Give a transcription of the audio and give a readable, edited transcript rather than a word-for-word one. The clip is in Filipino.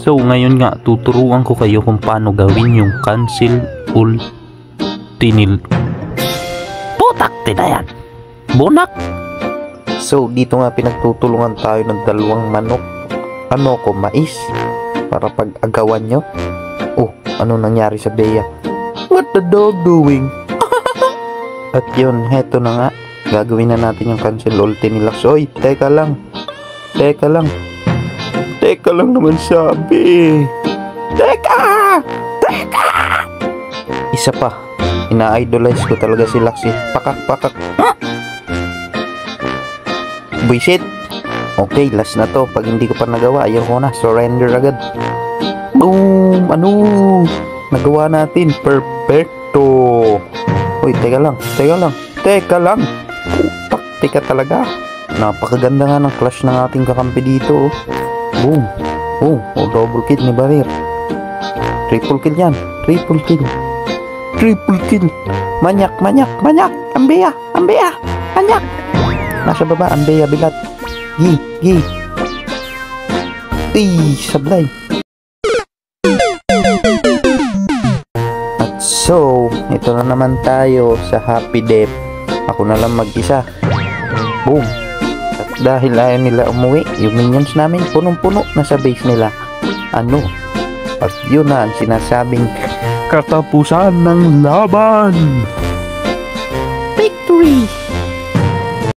So ngayon nga tuturuan ko kayo kung paano gawin yung cancel ultinil. Putak tinayan. Bunak. So dito nga pinagtutulungan tayo ng dalawang manok. Ano ko, mais? Para pag-agawan nyo. Oh, ano nangyari sa Bea? What the dog doing? At yun, heto na nga. Gagawin na natin yung cancel ultinilax. Oy, teka lang. Teka lang. Teka lang naman sabi. Teka! Teka! Isa pa. Ina-idolize ko talaga si Laxi. Pakak. Buisit. Okay, last na to. Pag hindi ko pa nagawa, ayaw ko na. Surrender agad. Boom! Ano? Nagawa natin. Perfecto. Uy, teka lang. Putak, teka talaga. Napakaganda nga ng clash ng ating kakampi dito. Boom. Oh, double kill ni Barir. Triple kill yan. Triple kill. Manyak. Ambea. Manyak. Nasa baba, Ambea, bilat. Gi. Sablay. At so, ito na naman tayo sa Happy Death. Ako na lang mag-isa. Boom. At dahil ayaw nila umuwi, yung minions namin punong-puno na sa base nila. Ano? At yun na ang sinasabing katapusan ng laban. Victory!